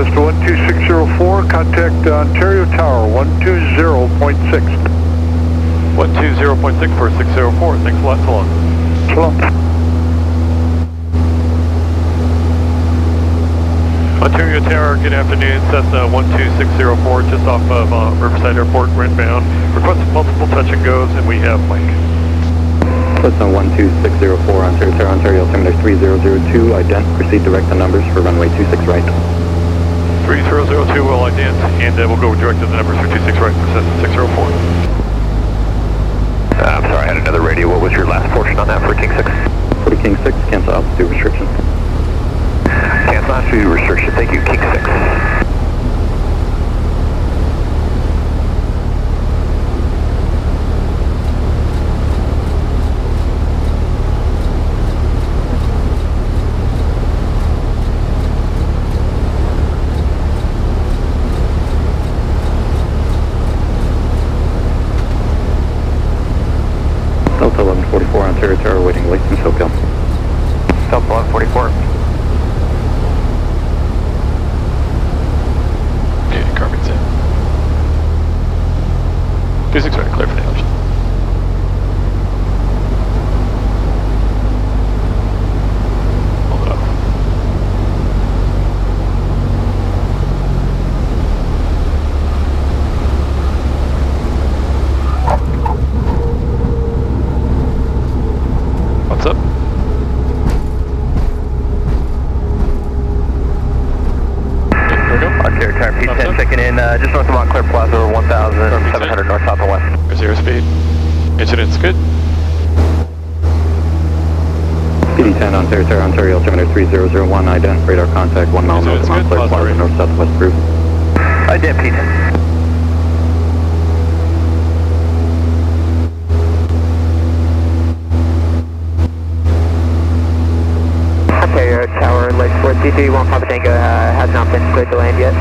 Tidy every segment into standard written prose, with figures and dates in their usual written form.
Access to 12604, contact Ontario Tower 120.6. 120.6 for 604, thanks a lot, so long. So long. Ontario Tower, good afternoon, Cessna 12604, just off of Riverside Airport, inbound. Request multiple touch and goes, and we have Mike. Cessna 12604, Ontario Tower, Ontario altimeter 3002, ident, proceed direct the numbers for runway 26 right. 3002 will ident, and we'll go direct to the numbers for 26 right for Cessna 604. I'm sorry, I had another radio. What was your last portion on that for King 6? For the King 6, cancel altitude restrictions. Cancel altitude restriction, thank you, King 6. Delta 1144, Ontario Tower, waiting license, SoCal. Delta 1144. Okay, Carbon's in. 26 right, clear for the option. Hold it off. What's up? Okay, here we go. Ontario Tower, Thumbs up. P10 checking in, just north of Montclair Plaza, 1,700 north, south, and west. There's the airspeed. Incident's good. PD10, Ontario Tower, Ontario altimeter 3001, ident, radar contact 1 mile north of Incident's good. Montclair Plaza, Positive. north southwest group. Ident P10. Ontario Tower, Lakeport, CT 1 Papa Tango has not been cleared to land yet.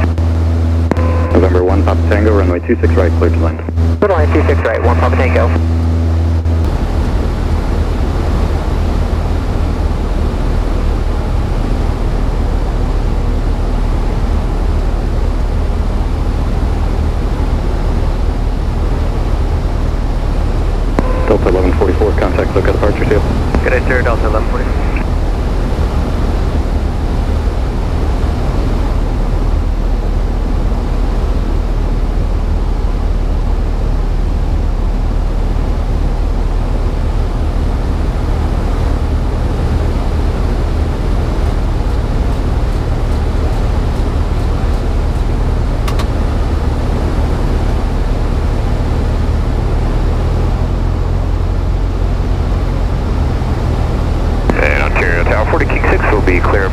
November 1, Papa Tango, runway 26 right, cleared to land. Runway 26 right, 1 Papa Tango. Delta 1144, contact SoCal departure seal. Good day, sir, Delta 1144.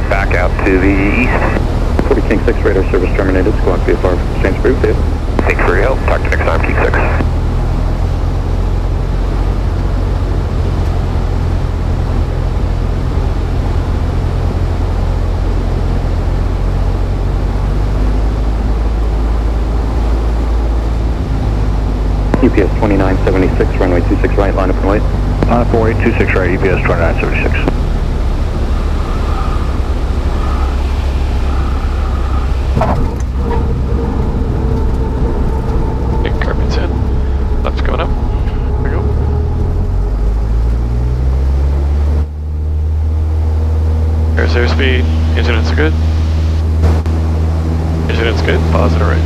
Back out to the east. 40 King 6 radar service terminated. Squawk VFR exchange approved. Thanks for your help. Talk to you next time, King 6. UPS 2976, runway 26 right, line up and wait. Line up and wait, 26 right, UPS 2976. Okay, Carbon's in. Left's going up. There we go. There's airspeed. Incidents are good. Incidents good. Positive right.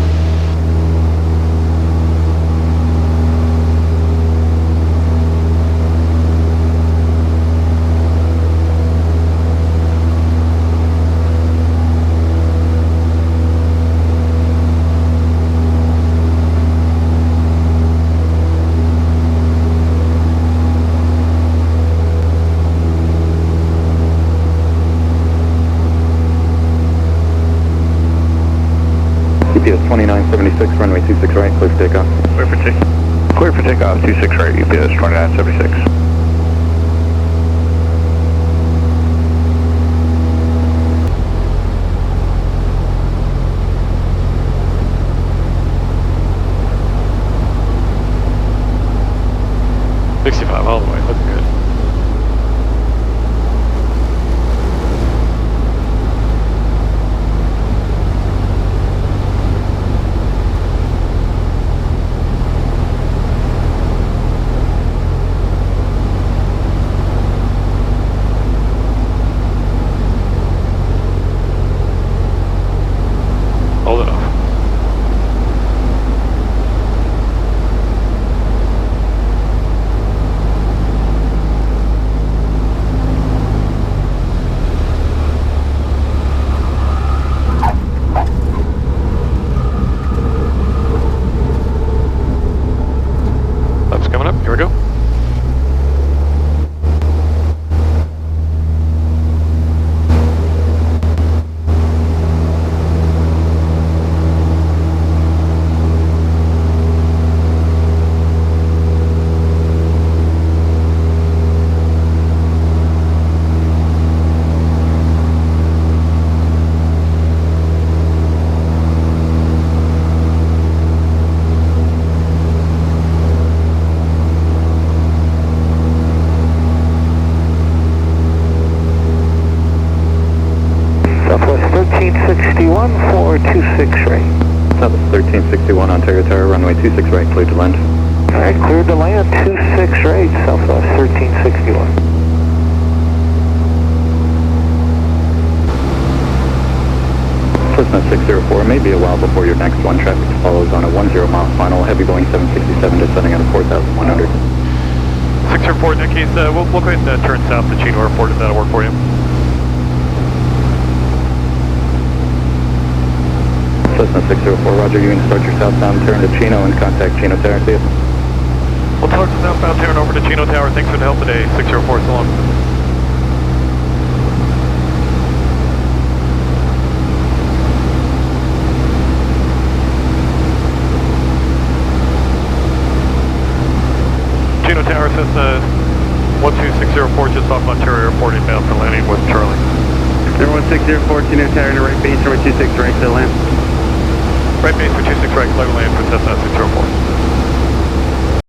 UPS 2976, runway 26 right, clear for takeoff. Clear for takeoff, 26 right, UPS 2976. All the way, looking good. 1361 for 26 right. That was 1361 Ontario Tower, runway 26 right, cleared to land. Alright, cleared to land, 26 right, Southwest 1361. Cessna 604, may be a while before your next one. Traffic follows on a 10 mile final, heavy Boeing 767 descending at a 4,100. 604, in that case, we'll go ahead and turn south to Chino Airport if that'll work for you. Cessna 604, roger, you can start your southbound turn to Chino and contact Chino Tower, see you. We'll talk to southbound turn over to Chino Tower. Thanks for the help today. 604, so long. Chino Tower, Cessna 12604, just off Ontario Airport, inbound for landing with Charlie. 1604, Chino Tower to right base, runway 26 right to land. Right base for 26 right, clear to land for Cessna 604.